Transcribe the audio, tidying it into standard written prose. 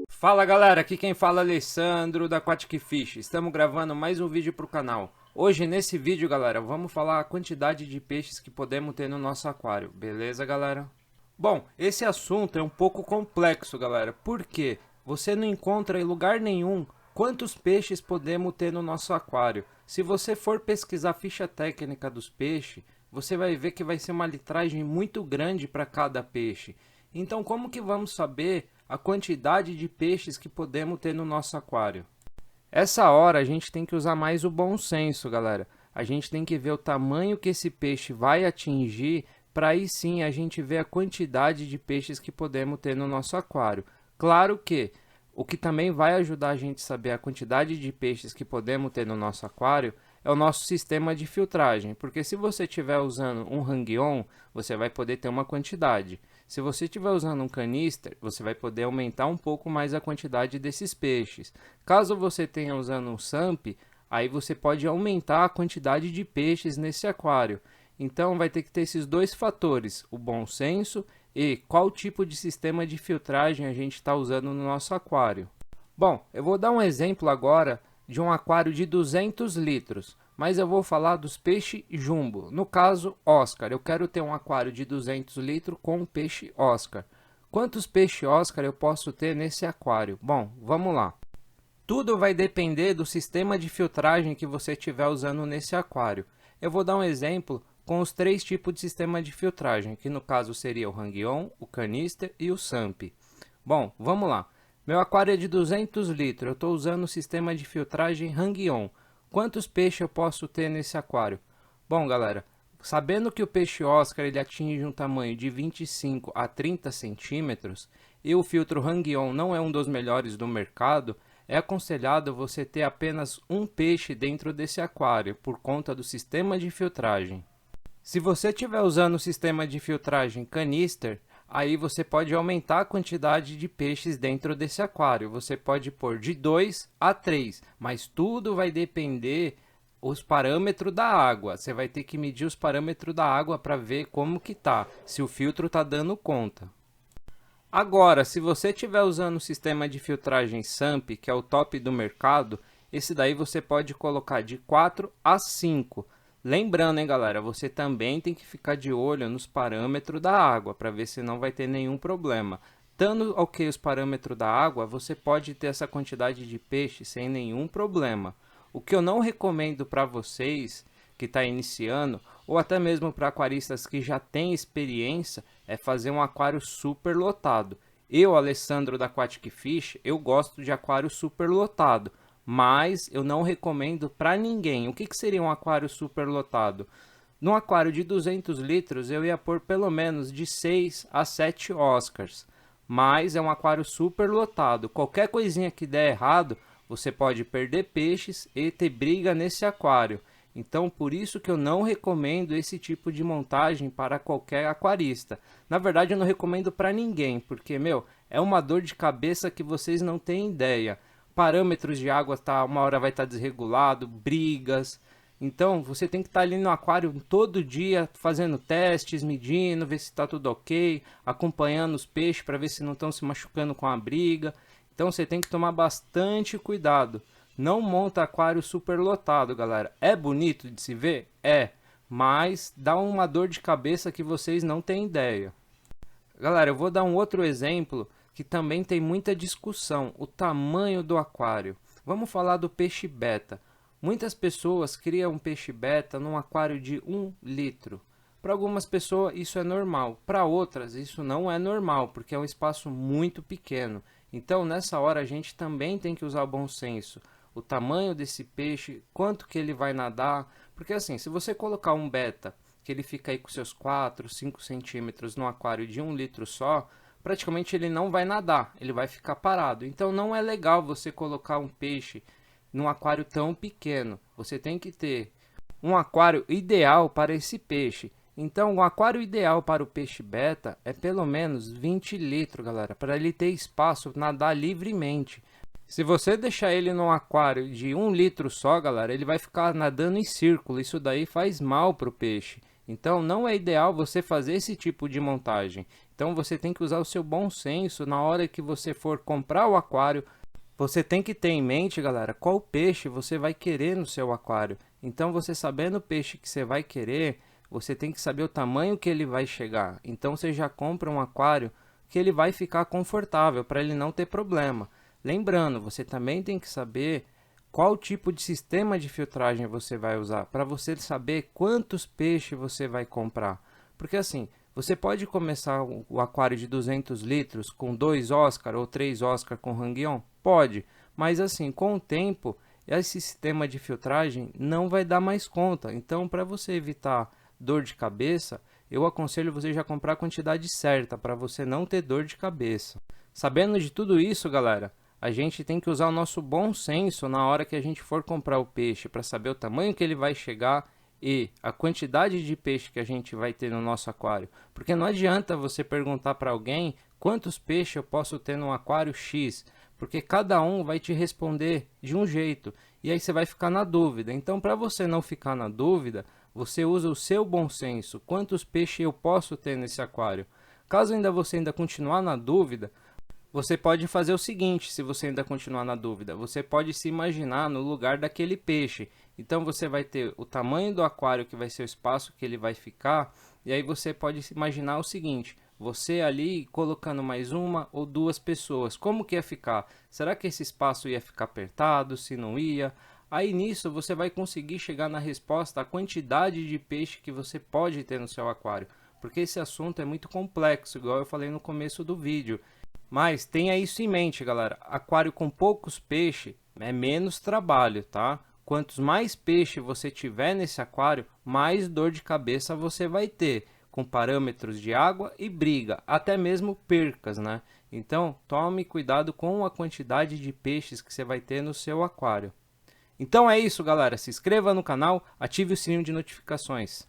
Fala galera, aqui quem fala é Alessandro da Aquatic Fish. Estamos gravando mais um vídeo para o canal. Hoje nesse vídeo, galera, vamos falar a quantidade de peixes que podemos ter no nosso aquário. Beleza, galera? Bom, esse assunto é um pouco complexo, galera. Porque você não encontra em lugar nenhum quantos peixes podemos ter no nosso aquário. Se você for pesquisar a ficha técnica dos peixes, você vai ver que vai ser uma litragem muito grande para cada peixe. Então como que vamos saber a quantidade de peixes que podemos ter no nosso aquário? Essa hora a gente tem que usar mais o bom senso, galera. A gente tem que ver o tamanho que esse peixe vai atingir, para aí sim a gente ver a quantidade de peixes que podemos ter no nosso aquário. Claro que o que também vai ajudar a gente a saber a quantidade de peixes que podemos ter no nosso aquário é o nosso sistema de filtragem, porque se você estiver usando um hang-on, você vai poder ter uma quantidade. Se você estiver usando um canister, você vai poder aumentar um pouco mais a quantidade desses peixes. Caso você tenha usando um SUMP, aí você pode aumentar a quantidade de peixes nesse aquário. Então vai ter que ter esses dois fatores, o bom senso e qual tipo de sistema de filtragem a gente está usando no nosso aquário. Bom, eu vou dar um exemplo agora de um aquário de 200 litros, mas eu vou falar dos peixes jumbo, no caso Oscar. Eu quero ter um aquário de 200 litros com um peixe Oscar. Quantos peixes Oscar eu posso ter nesse aquário? Bom, vamos lá. Tudo vai depender do sistema de filtragem que você estiver usando nesse aquário. Eu vou dar um exemplo com os três tipos de sistema de filtragem, que no caso seria o hang-on, o canister e o SUMP. Bom, vamos lá. Meu aquário é de 200 litros, eu estou usando o sistema de filtragem hang-on. Quantos peixes eu posso ter nesse aquário? Bom, galera, sabendo que o peixe Oscar ele atinge um tamanho de 25 a 30 centímetros e o filtro hang-on não é um dos melhores do mercado, é aconselhado você ter apenas um peixe dentro desse aquário por conta do sistema de filtragem. Se você estiver usando o sistema de filtragem canister, aí você pode aumentar a quantidade de peixes dentro desse aquário. Você pode pôr de 2 a 3, mas tudo vai depender dos parâmetros da água. Você vai ter que medir os parâmetros da água para ver como que tá, se o filtro está dando conta. Agora, se você estiver usando o sistema de filtragem SUMP, que é o top do mercado, esse daí você pode colocar de 4 a 5. Lembrando, hein, galera, você também tem que ficar de olho nos parâmetros da água, para ver se não vai ter nenhum problema. Estando ok os parâmetros da água, você pode ter essa quantidade de peixe sem nenhum problema. O que eu não recomendo para vocês que está iniciando, ou até mesmo para aquaristas que já têm experiência, é fazer um aquário super lotado. Eu, Alessandro da Aquatic Fish, eu gosto de aquário super lotado, mas eu não recomendo para ninguém. O que seria um aquário super lotado? Num aquário de 200 litros eu ia pôr pelo menos de 6 a 7 Oscars, mas é um aquário super lotado. Qualquer coisinha que der errado, você pode perder peixes e ter briga nesse aquário. Então por isso que eu não recomendo esse tipo de montagem para qualquer aquarista. Na verdade eu não recomendo para ninguém, porque é uma dor de cabeça que vocês não têm ideia. Parâmetros de água uma hora vai estar desregulado, brigas. Então você tem que estar ali no aquário todo dia fazendo testes, medindo, ver se está tudo ok, acompanhando os peixes para ver se não estão se machucando com a briga. Então você tem que tomar bastante cuidado. Não monta aquário super lotado, galera. É bonito de se ver? É, mas dá uma dor de cabeça que vocês não têm ideia. Galera, eu vou dar um outro exemplo que também tem muita discussão, o tamanho do aquário. Vamos falar do peixe beta. Muitas pessoas criam um peixe beta num aquário de 1 litro. Para algumas pessoas isso é normal, para outras isso não é normal, porque é um espaço muito pequeno. Então nessa hora a gente também tem que usar o bom senso. O tamanho desse peixe, quanto que ele vai nadar, porque assim, se você colocar um beta, que ele fica aí com seus 4, 5 centímetros no aquário de 1 litro só, praticamente ele não vai nadar, ele vai ficar parado. Então não é legal você colocar um peixe num aquário tão pequeno. Você tem que ter um aquário ideal para esse peixe. Então, o aquário ideal para o peixe beta é pelo menos 20 litros, galera, para ele ter espaço, nadar livremente. Se você deixar ele num aquário de 1 litro só, galera, ele vai ficar nadando em círculo. Isso daí faz mal para o peixe. Então não é ideal você fazer esse tipo de montagem. Então você tem que usar o seu bom senso na hora que você for comprar o aquário. Você tem que ter em mente, galera, qual peixe você vai querer no seu aquário. Então você sabendo o peixe que você vai querer, você tem que saber o tamanho que ele vai chegar. Então você já compra um aquário que ele vai ficar confortável para ele não ter problema. Lembrando, você também tem que saber qual tipo de sistema de filtragem você vai usar, para você saber quantos peixes você vai comprar. Porque assim, você pode começar o aquário de 200 litros com 2 Oscar ou 3 Oscar com Hang-On? Pode, mas assim, com o tempo, esse sistema de filtragem não vai dar mais conta. Então, para você evitar dor de cabeça, eu aconselho você já comprar a quantidade certa, para você não ter dor de cabeça. Sabendo de tudo isso, galera, a gente tem que usar o nosso bom senso na hora que a gente for comprar o peixe, para saber o tamanho que ele vai chegar e a quantidade de peixe que a gente vai ter no nosso aquário. Porque não adianta você perguntar para alguém quantos peixes eu posso ter no aquário X, porque cada um vai te responder de um jeito e aí você vai ficar na dúvida. Então, para você não ficar na dúvida, você usa o seu bom senso. Quantos peixes eu posso ter nesse aquário? Caso você ainda continuar na dúvida, você pode fazer o seguinte, se você ainda continuar na dúvida, você pode se imaginar no lugar daquele peixe. Então você vai ter o tamanho do aquário, que vai ser o espaço que ele vai ficar, e aí você pode se imaginar o seguinte, você ali colocando mais 1 ou 2 pessoas, como que ia ficar? Será que esse espaço ia ficar apertado, se não ia? Aí nisso você vai conseguir chegar na resposta, a quantidade de peixe que você pode ter no seu aquário, porque esse assunto é muito complexo, igual eu falei no começo do vídeo. Mas tenha isso em mente, galera. Aquário com poucos peixes é menos trabalho, tá? Quantos mais peixe você tiver nesse aquário, mais dor de cabeça você vai ter, com parâmetros de água e briga, até mesmo percas, né? Então, tome cuidado com a quantidade de peixes que você vai ter no seu aquário. Então é isso, galera. Se inscreva no canal, ative o sininho de notificações.